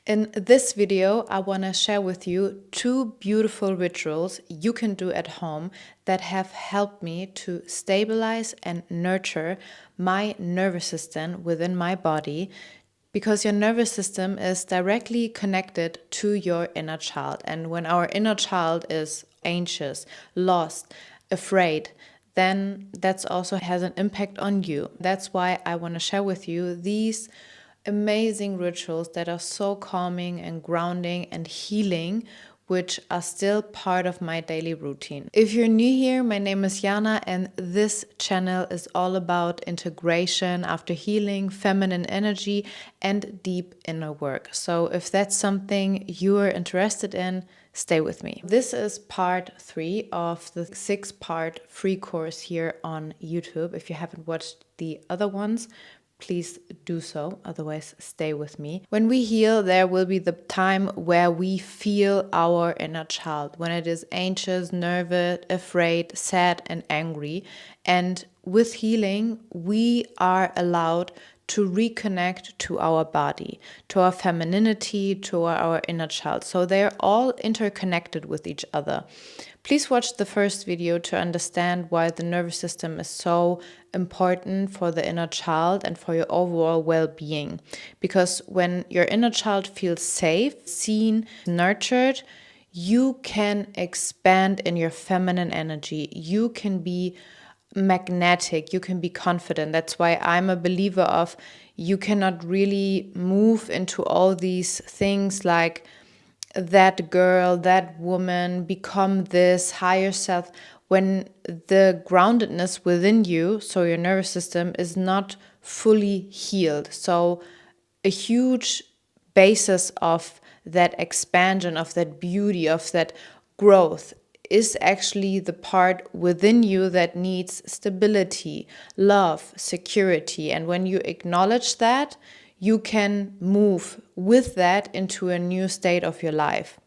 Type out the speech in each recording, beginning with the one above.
In this video, I want to share with you 2 beautiful rituals you can do at home that have helped me to stabilize and nurture my nervous system within my body, because your nervous system is directly connected to your inner child. And when our inner child is anxious, lost, afraid, then that's also has an impact on you. That's why I want to share with you these amazing rituals that are so calming and grounding and healing, which are still part of my daily routine. If you're new here, my name is Jana, and this channel is all about integration after healing, feminine energy, and deep inner work. So if that's something you are interested in, stay with me. This is part 3 of the 6-part free course here on YouTube. If you haven't watched the other ones, please do so. Otherwise, stay with me. When we heal, there will be the time where we feel our inner child, when it is anxious, nervous, afraid, sad, and angry. And with healing, we are allowed to reconnect to our body, to our femininity, to our inner child. So they're all interconnected with each other. Please watch the first video to understand why the nervous system is so important for the inner child and for your overall well-being. Because when your inner child feels safe, seen, nurtured, you can expand in your feminine energy. You can be magnetic, you can be confident. That's why I'm a believer of you cannot really move into all these things like that girl, that woman, become this higher self, when the groundedness within you, so your nervous system, is not fully healed. So a huge basis of that expansion, of that beauty, of that growth is actually the part within you that needs stability, love, security. And when you acknowledge that, you can move with that into a new state of your life.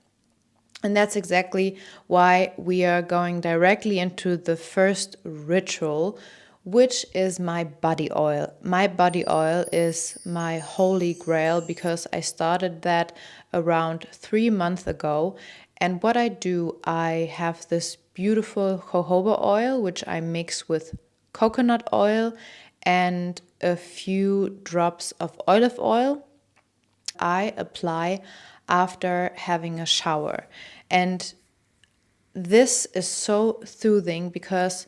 And that's exactly why we are going directly into the first ritual, which is my body oil. My body oil is my holy grail because I started that around 3 months ago. And what I do, I have this beautiful jojoba oil, which I mix with coconut oil and a few drops of olive oil. I apply after having a shower. And this is so soothing because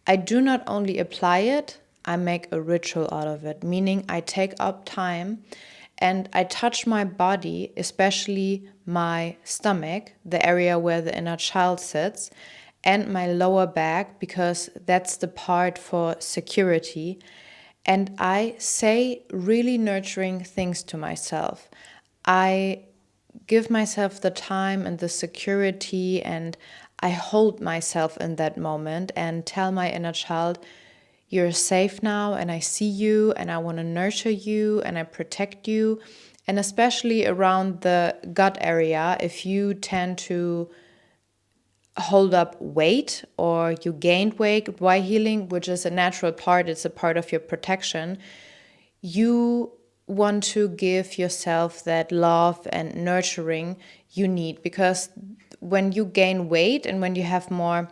I do not only apply it, I make a ritual out of it, meaning I take up time and I touch my body, especially my stomach, the area where the inner child sits, and my lower back, because that's the part for security. And I say really nurturing things to myself. I give myself the time and the security, and I hold myself in that moment and tell my inner child, you're safe now, and I see you, and I want to nurture you, and I protect you. And especially around the gut area, if you tend to hold up weight or you gained weight while healing, which is a natural part, it's a part of your protection, you want to give yourself that love and nurturing you need. Because when you gain weight and when you have more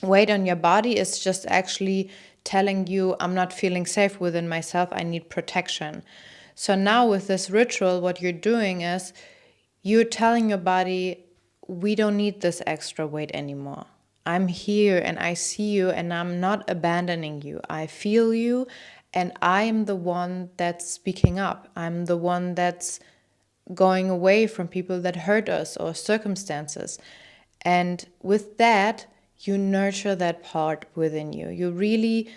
weight on your body, it's just actually telling you, I'm not feeling safe within myself, I need protection. So now with this ritual, what you're doing is you're telling your body, we don't need this extra weight anymore. I'm here and I see you and I'm not abandoning you. I feel you and I am the one that's speaking up. I'm the one that's going away from people that hurt us or circumstances. And with that, you nurture that part within you. You really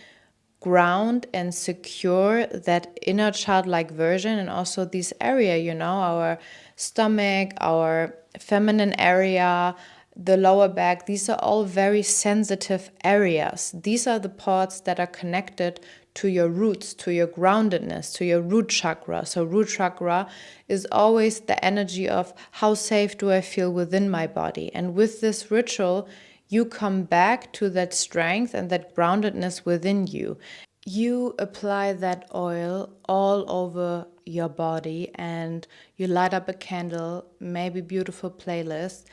ground and secure that inner childlike version, and also this area, our stomach, our feminine area, the lower back. These are all very sensitive areas. These are the parts that are connected to your roots, to your groundedness, to your root chakra. So root chakra is always the energy of how safe do I feel within my body. And with this ritual, you come back to that strength and that groundedness within you. You apply that oil all over your body and you light up a candle, maybe beautiful playlist,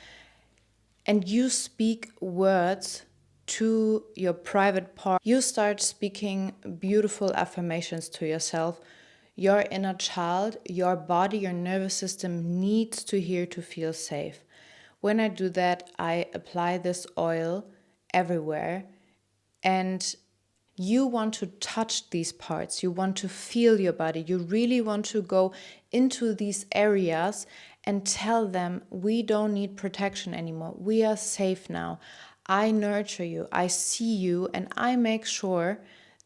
and you speak words to your private part. You start speaking beautiful affirmations to yourself. Your inner child, your body, your nervous system needs to hear to feel safe. When I do that, I apply this oil everywhere, and you want to touch these parts. You want to feel your body. You really want to go into these areas and tell them, we don't need protection anymore. We are safe now. I nurture you. I see you, and I make sure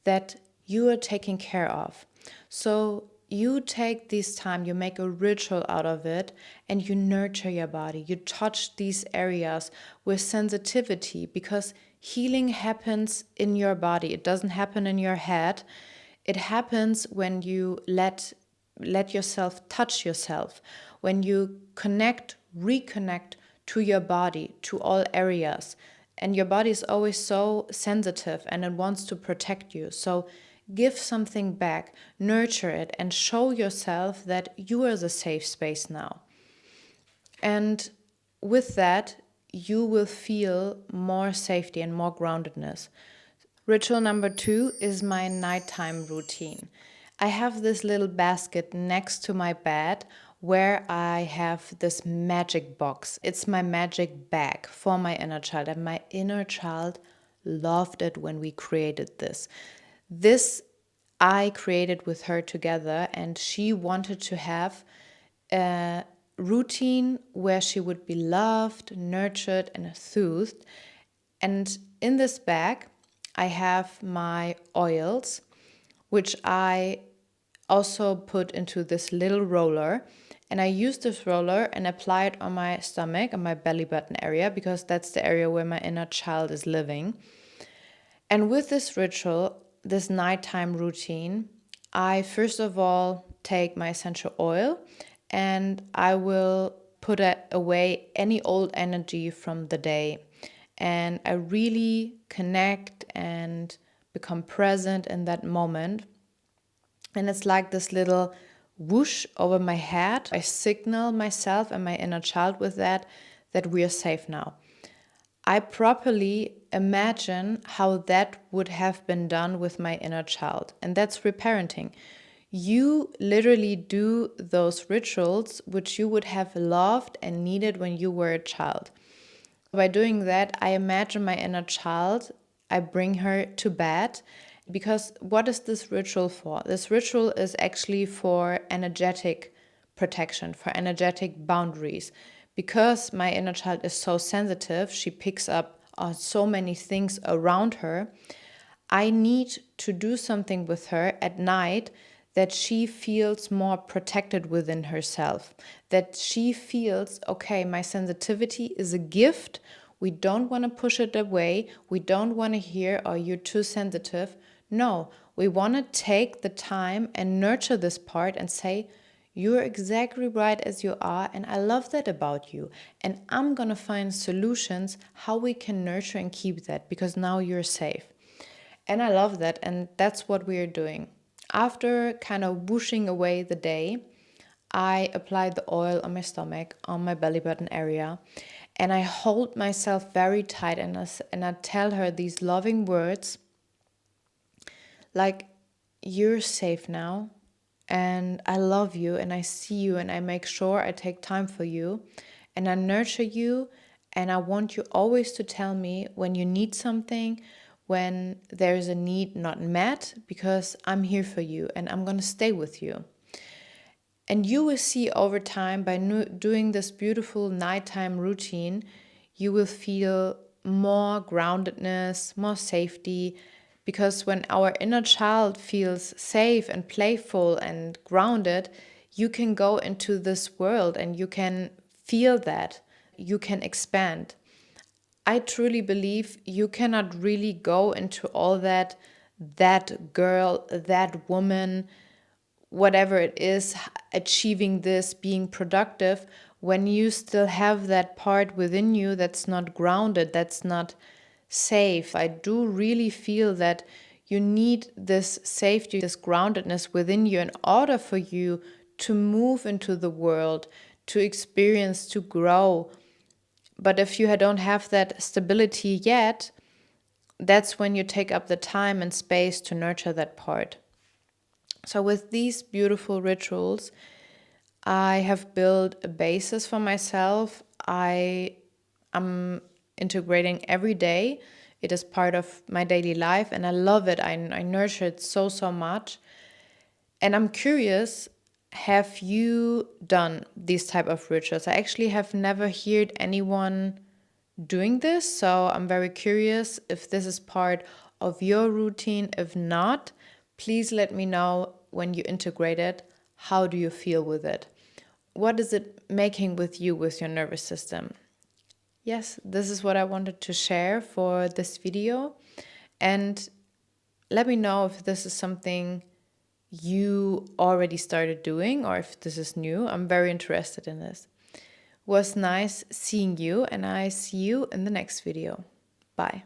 that you are taken care of. So you take this time, you make a ritual out of it, and you nurture your body. You touch these areas with sensitivity, because healing happens in your body. It doesn't happen in your head. It happens when you let yourself touch yourself, when you reconnect to your body, to all areas. And your body is always so sensitive and it wants to protect you. So give something back, nurture it, and show yourself that you are the safe space now. And with that, you will feel more safety and more groundedness. Ritual number 2 is my nighttime routine. I have this little basket next to my bed where I have this magic box. It's my magic bag for my inner child, and my inner child loved it when we created this. This I created with her together, and she wanted to have a routine where she would be loved, nurtured, and soothed. And in this bag, I have my oils, which I also put into this little roller. And I use this roller and apply it on my stomach, on my belly button area, because that's the area where my inner child is living. And with this ritual, this nighttime routine, I first of all take my essential oil and I will put away any old energy from the day. And I really connect and become present in that moment. And it's like this little whoosh over my head. I signal myself and my inner child with that we are safe now. I properly imagine how that would have been done with my inner child. And that's reparenting. You literally do those rituals which you would have loved and needed when you were a child. By doing that, I imagine my inner child, I bring her to bed. Because what is this ritual for? This ritual is actually for energetic protection, for energetic boundaries. Because my inner child is so sensitive, she picks up on so many things around her. I need to do something with her at night that she feels more protected within herself, that she feels, okay, my sensitivity is a gift. We don't want to push it away. We don't want to hear, oh, you're too sensitive. No, we want to take the time and nurture this part and say, you're exactly right as you are, and I love that about you. And I'm going to find solutions how we can nurture and keep that, because now you're safe. And I love that, and that's what we are doing. After kind of whooshing away the day, I apply the oil on my stomach, on my belly button area, and I hold myself very tight, and I tell her these loving words like, you're safe now, and I love you, and I see you, and I make sure I take time for you, and I nurture you, and I want you always to tell me when you need something, when there's a need not met, because I'm here for you, and I'm going to stay with you. And you will see over time, by doing this beautiful nighttime routine, you will feel more groundedness, more safety. Because when our inner child feels safe and playful and grounded, you can go into this world and you can feel that. You can expand. I truly believe you cannot really go into all that girl, that woman, whatever it is, achieving this, being productive, when you still have that part within you that's not grounded, that's not safe. I do really feel that You need this safety, this groundedness within you in order for you to move into the world, to experience, to grow. But if you don't have that stability yet, that's when you take up the time and space to nurture that part. So with these beautiful rituals, I have built a basis for myself. I am integrating every day. It is part of my daily life and I love it. I nurture it so, so much. And I'm curious, have you done these type of rituals? I actually have never heard anyone doing this, so I'm very curious if this is part of your routine. If not, please let me know when you integrate it. How do you feel with it? What is it making with you, with your nervous system? Yes, this is what I wanted to share for this video. And let me know if this is something you already started doing or if this is new. I'm very interested in this. It was nice seeing you, and I see you in the next video. Bye.